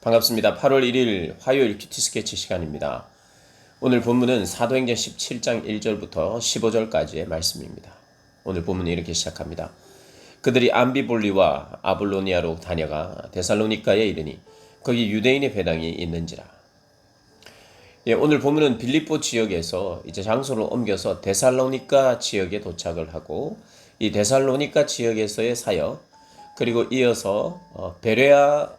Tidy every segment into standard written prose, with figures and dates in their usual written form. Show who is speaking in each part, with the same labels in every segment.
Speaker 1: 반갑습니다. 8월 1일 화요일 큐티 스케치 시간입니다. 오늘 본문은 사도행전 17장 1절부터 15절까지의 말씀입니다. 오늘 본문은 이렇게 시작합니다. 그들이 암비볼리와 아볼로니아로 다녀가 데살로니가에 이르니 거기 유대인의 회당이 있는지라. 오늘 본문은 빌립보 지역에서 이제 장소를 옮겨서 데살로니가 지역에 도착을 하고 이 데살로니가 지역에서의 사역 그리고 이어서 베레아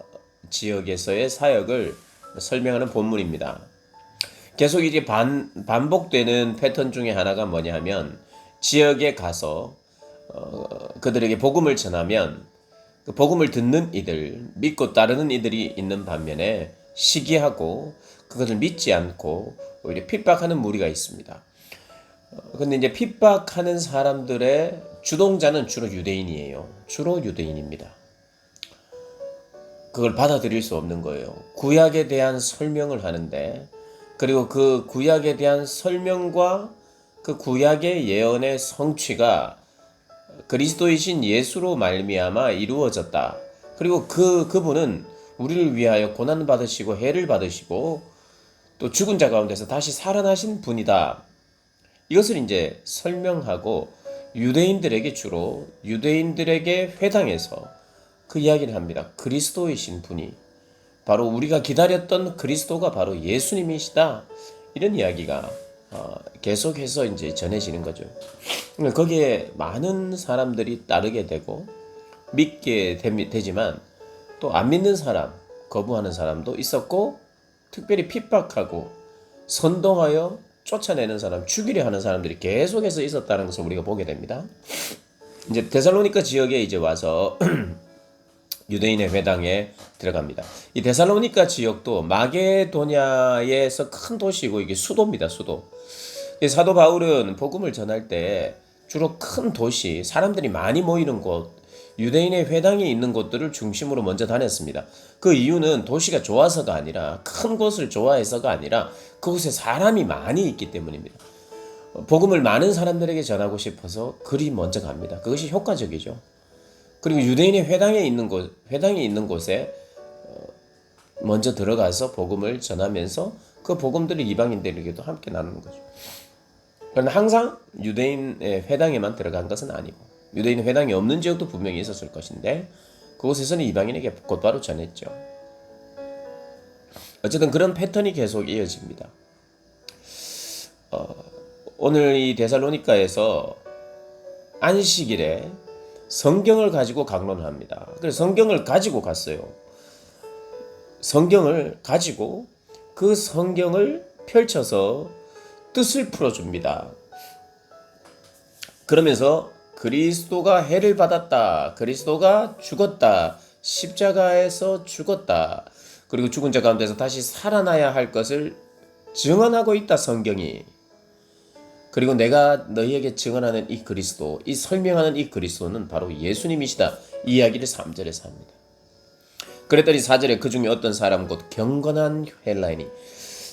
Speaker 1: 지역에서의 사역을 설명하는 본문입니다. 계속 이제 반복되는 패턴 중에 하나가 뭐냐 하면 지역에 가서 그들에게 복음을 전하면 그 복음을 듣는 이들, 믿고 따르는 이들이 있는 반면에 시기하고 그것을 믿지 않고 오히려 핍박하는 무리가 있습니다. 근데 이제 핍박하는 사람들의 주동자는 주로 유대인이에요. 주로 유대인입니다. 그걸 받아들일 수 없는 거예요. 구약에 대한 설명을 하는데 그리고 그 구약에 대한 설명과 그 구약의 예언의 성취가 그리스도이신 예수로 말미암아 이루어졌다. 그리고 그분은 우리를 위하여 고난 받으시고 해를 받으시고 또 죽은 자 가운데서 다시 살아나신 분이다. 이것을 이제 설명하고 유대인들에게 주로 유대인들에게 회당에서 그 이야기를 합니다. 그리스도이신 분이 바로 우리가 기다렸던 그리스도가 바로 예수님이시다. 이런 이야기가 계속해서 이제 전해지는 거죠. 거기에 많은 사람들이 따르게 되고 믿게 되지만 또 안 믿는 사람, 거부하는 사람도 있었고 특별히 핍박하고 선동하여 쫓아내는 사람, 죽이려 하는 사람들이 계속해서 있었다는 것을 우리가 보게 됩니다. 이제 데살로니가 지역에 이제 와서 유대인의 회당에 들어갑니다. 이 데살로니가 지역도 마게도냐에서 큰 도시고 이게 수도입니다. 수도. 사도 바울은 복음을 전할 때 주로 큰 도시, 사람들이 많이 모이는 곳, 유대인의 회당이 있는 곳들을 중심으로 먼저 다녔습니다. 그 이유는 도시가 좋아서가 아니라 큰 곳을 좋아해서가 아니라 그곳에 사람이 많이 있기 때문입니다. 복음을 많은 사람들에게 전하고 싶어서 그리 먼저 갑니다. 그것이 효과적이죠. 그리고 유대인의 회당이 있는 곳에 먼저 들어가서 복음을 전하면서 그 복음들을 이방인들에게도 함께 나누는 거죠. 그러나 항상 유대인의 회당에만 들어간 것은 아니고 유대인 회당이 없는 지역도 분명히 있었을 것인데 그곳에서는 이방인에게 곧바로 전했죠. 어쨌든 그런 패턴이 계속 이어집니다. 오늘 이 데살로니가에서 안식일에 성경을 가지고 강론을 합니다. 그래서 성경을 가지고 갔어요. 성경을 가지고 그 성경을 펼쳐서 뜻을 풀어줍니다. 그러면서 그리스도가 해를 받았다. 그리스도가 죽었다. 십자가에서 죽었다. 그리고 죽은 자 가운데서 다시 살아나야 할 것을 증언하고 있다. 성경이. 그리고 내가 너희에게 증언하는 이 그리스도, 이 설명하는 이 그리스도는 바로 예수님이시다. 이 이야기를 3절에서 합니다. 그랬더니 4절에 그 중에 어떤 사람 곧 경건한 헬라인이,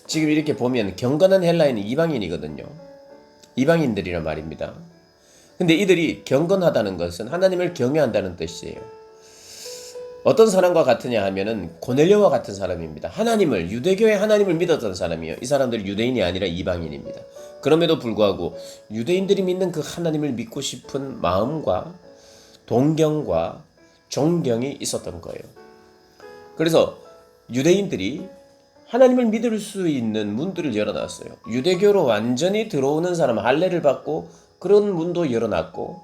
Speaker 1: 지금 이렇게 보면 경건한 헬라인은 이방인이거든요. 이방인들이란 말입니다. 근데 이들이 경건하다는 것은 하나님을 경외한다는 뜻이에요. 어떤 사람과 같으냐 하면은 고넬료와 같은 사람입니다. 하나님을, 유대교의 하나님을 믿었던 사람이에요. 이 사람들은 유대인이 아니라 이방인입니다. 그럼에도 불구하고 유대인들이 믿는 그 하나님을 믿고 싶은 마음과 동경과 존경이 있었던 거예요. 그래서 유대인들이 하나님을 믿을 수 있는 문들을 열어놨어요. 유대교로 완전히 들어오는 사람 할례를 받고 그런 문도 열어놨고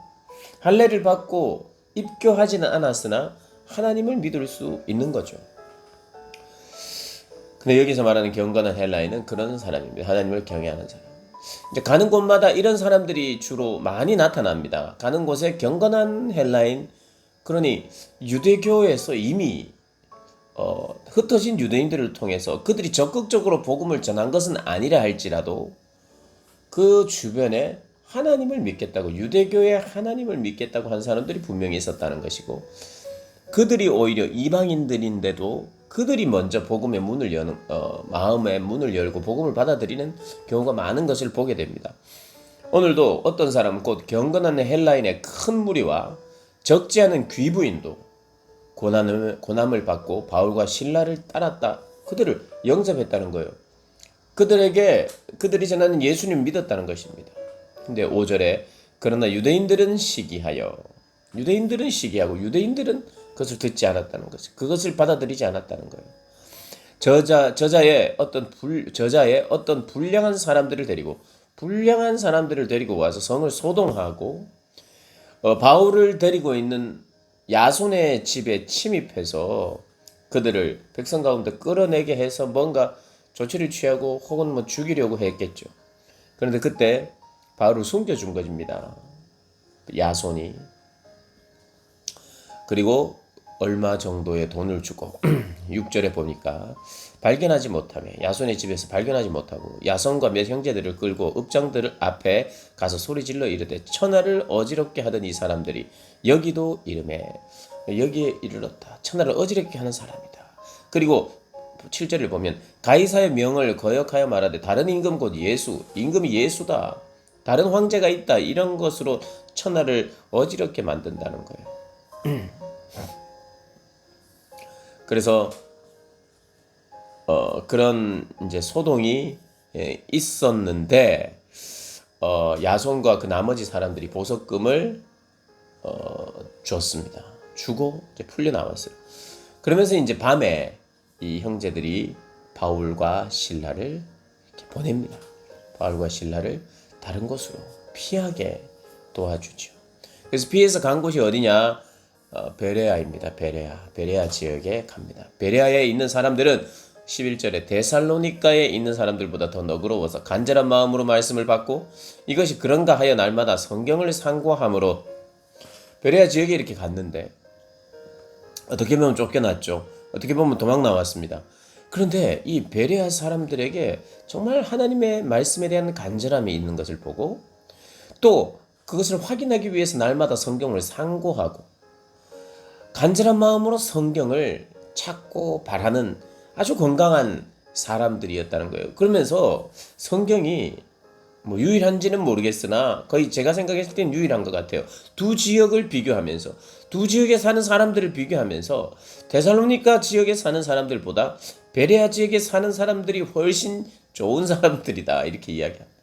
Speaker 1: 할례를 받고 입교하지는 않았으나 하나님을 믿을 수 있는 거죠. 근데 여기서 말하는 경건한 헬라인은 그런 사람입니다. 하나님을 경외하는 사람. 이제 가는 곳마다 이런 사람들이 주로 많이 나타납니다. 가는 곳에 경건한 헬라인, 그러니 유대교에서 이미 흩어진 유대인들을 통해서 그들이 적극적으로 복음을 전한 것은 아니라 할지라도 그 주변에 하나님을 믿겠다고, 유대교의 하나님을 믿겠다고 한 사람들이 분명히 있었다는 것이고, 그들이 오히려 이방인들인데도 그들이 먼저 복음의 문을 여는 마음의 문을 열고 복음을 받아들이는 경우가 많은 것을 보게 됩니다. 오늘도 어떤 사람은 곧 경건한 헬라인의 큰 무리와 적지 않은 귀부인도 고난을 받고 바울과 실라를 따랐다. 그들을 영접했다는 거예요. 그들이 전하는 예수님 믿었다는 것입니다. 근데 5절에 그러나 유대인들은 시기하고 유대인들은 그것을 듣지 않았다는 거죠. 그것을 받아들이지 않았다는 거예요. 저자의 어떤 불량한 사람들을 데리고 와서 성을 소동하고 바울을 데리고 있는 야손의 집에 침입해서 그들을 백성 가운데 끌어내게 해서 뭔가 조치를 취하고 혹은 뭐 죽이려고 했겠죠. 그런데 그때 바울을 숨겨준 것입니다. 야손이. 그리고 얼마 정도의 돈을 주고 6절에 보니까 야손의 집에서 발견하지 못하고 야손과 몇 형제들을 끌고 읍장들 앞에 가서 소리질러 이르되 천하를 어지럽게 하던 이 사람들이 여기도 이름에 여기에 이르렀다. 천하를 어지럽게 하는 사람이다. 그리고 7절을 보면 가이사의 명을 거역하여 말하되 다른 임금 곧 예수, 임금이 예수다. 다른 황제가 있다. 이런 것으로 천하를 어지럽게 만든다는 거예요. 그래서 그런 이제 소동이 있었는데 야손과 그 나머지 사람들이 보석금을 줬습니다. 주고 이제 풀려 나왔어요. 그러면서 이제 밤에 이 형제들이 바울과 실라를 이렇게 보냅니다. 바울과 실라를 다른 곳으로 피하게 도와주죠. 그래서 피해서 간 곳이 어디냐? 베레아입니다. 베레아 지역에 갑니다. 베레아에 있는 사람들은 11절에 데살로니가에 있는 사람들보다 더 너그러워서 간절한 마음으로 말씀을 받고 이것이 그런가 하여 날마다 성경을 상고함으로 베레아 지역에 이렇게 갔는데 어떻게 보면 쫓겨났죠. 어떻게 보면 도망 나왔습니다. 그런데 이 베레아 사람들에게 정말 하나님의 말씀에 대한 간절함이 있는 것을 보고 또 그것을 확인하기 위해서 날마다 성경을 상고하고 간절한 마음으로 성경을 찾고 바라는 아주 건강한 사람들이었다는 거예요. 그러면서 성경이 뭐 유일한지는 모르겠으나 거의 제가 생각했을 땐 유일한 것 같아요. 두 지역을 비교하면서 두 지역에 사는 사람들을 비교하면서 데살로니가 지역에 사는 사람들보다 베레아 지역에 사는 사람들이 훨씬 좋은 사람들이다 이렇게 이야기합니다.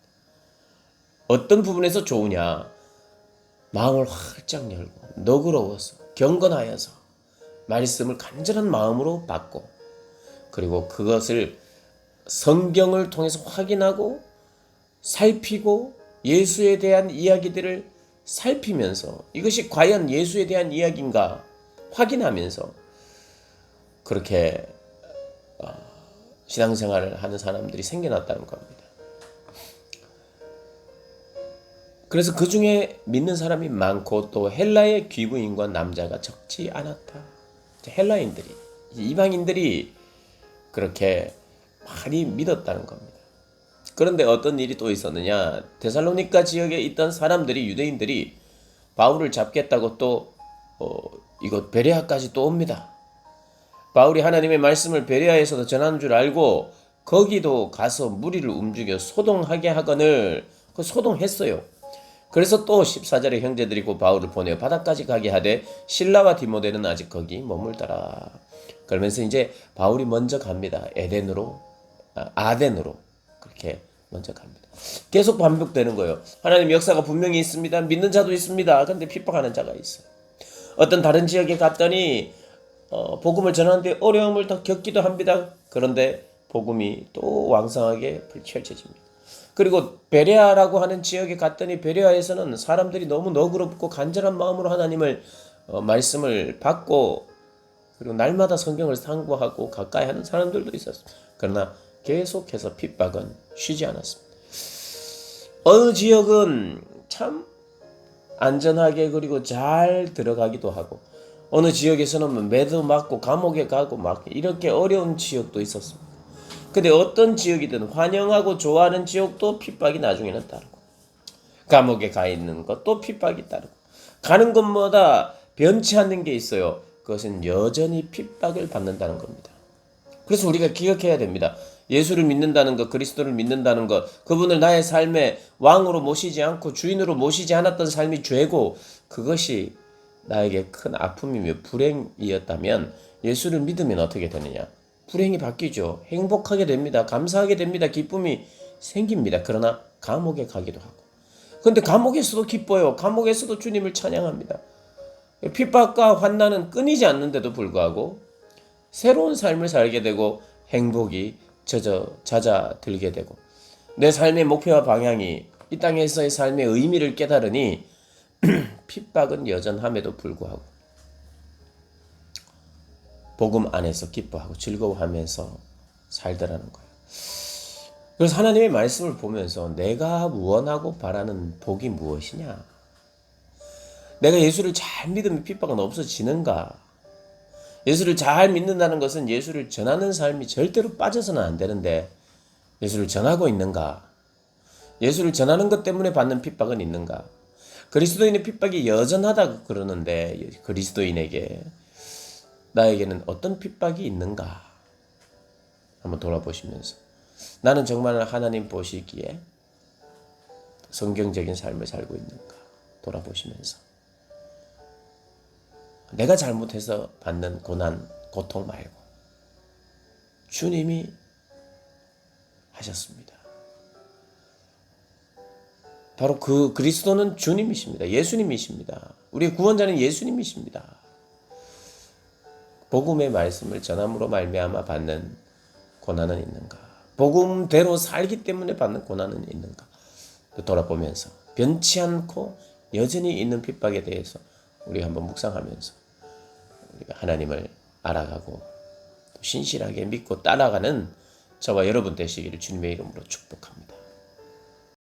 Speaker 1: 어떤 부분에서 좋으냐? 마음을 활짝 열고 너그러워서 경건하여서 말씀을 간절한 마음으로 받고 그리고 그것을 성경을 통해서 확인하고 살피고 예수에 대한 이야기들을 살피면서 이것이 과연 예수에 대한 이야기인가 확인하면서 그렇게 신앙생활을 하는 사람들이 생겨났다는 겁니다. 그래서 그 중에 믿는 사람이 많고 또 헬라의 귀부인과 남자가 적지 않았다. 헬라인들이 이방인들이 그렇게 많이 믿었다는 겁니다. 그런데 어떤 일이 또 있었느냐? 데살로니가 지역에 있던 사람들이 유대인들이 바울을 잡겠다고 또 이곳 베레아까지 또 옵니다. 바울이 하나님의 말씀을 베레아에서도 전하는 줄 알고 거기도 가서 무리를 움직여 소동하게 하거늘 그 소동했어요. 그래서 또 14절에 형제들이 곧 바울을 보내어 바다까지 가게 하되 실라와 디모데는 아직 거기 머물더라. 그러면서 이제 바울이 먼저 갑니다. 아덴으로 그렇게 먼저 갑니다. 계속 반복되는 거예요. 하나님 역사가 분명히 있습니다. 믿는 자도 있습니다. 그런데 핍박하는 자가 있어요. 어떤 다른 지역에 갔더니 복음을 전하는데 어려움을 더 겪기도 합니다. 그런데 복음이 또 왕성하게 펼쳐집니다. 그리고 베레아라고 하는 지역에 갔더니 베레아에서는 사람들이 너무 너그럽고 간절한 마음으로 하나님을 말씀을 받고 그리고 날마다 성경을 상고하고 가까이 하는 사람들도 있었습니다. 그러나 계속해서 핍박은 쉬지 않았습니다. 어느 지역은 참 안전하게 그리고 잘 들어가기도 하고 어느 지역에서는 매도 맞고 감옥에 가고 막 이렇게 어려운 지역도 있었습니다. 근데 어떤 지역이든 환영하고 좋아하는 지역도 핍박이 나중에는 따르고 감옥에 가 있는 것도 핍박이 따르고 가는 곳마다 변치 않는 게 있어요. 그것은 여전히 핍박을 받는다는 겁니다. 그래서 우리가 기억해야 됩니다. 예수를 믿는다는 것, 그리스도를 믿는다는 것, 그분을 나의 삶의 왕으로 모시지 않고 주인으로 모시지 않았던 삶이 죄고 그것이 나에게 큰 아픔이며 불행이었다면 예수를 믿으면 어떻게 되느냐? 불행이 바뀌죠. 행복하게 됩니다. 감사하게 됩니다. 기쁨이 생깁니다. 그러나 감옥에 가기도 하고. 근데 감옥에서도 기뻐요. 감옥에서도 주님을 찬양합니다. 핍박과 환난은 끊이지 않는데도 불구하고 새로운 삶을 살게 되고 행복이 잦아들게 되고 내 삶의 목표와 방향이 이 땅에서의 삶의 의미를 깨달으니 핍박은 여전함에도 불구하고 복음 안에서 기뻐하고 즐거워하면서 살더라는 거예요. 그래서 하나님의 말씀을 보면서 내가 원하고 바라는 복이 무엇이냐? 내가 예수를 잘 믿으면 핍박은 없어지는가? 예수를 잘 믿는다는 것은 예수를 전하는 삶이 절대로 빠져서는 안 되는데 예수를 전하고 있는가? 예수를 전하는 것 때문에 받는 핍박은 있는가? 그리스도인의 핍박이 여전하다고 그러는데 그리스도인에게 나에게는 어떤 핍박이 있는가? 한번 돌아보시면서 나는 정말 하나님 보시기에 성경적인 삶을 살고 있는가? 돌아보시면서 내가 잘못해서 받는 고난, 고통 말고 주님이 하셨습니다. 바로 그 그리스도는 주님이십니다. 예수님이십니다. 우리의 구원자는 예수님이십니다. 복음의 말씀을 전함으로 말미암아 받는 고난은 있는가? 복음대로 살기 때문에 받는 고난은 있는가? 돌아보면서 변치 않고 여전히 있는 핍박에 대해서 우리가 한번 묵상하면서 우리가 하나님을 알아가고 신실하게 믿고 따라가는 저와 여러분 되시기를 주님의 이름으로 축복합니다.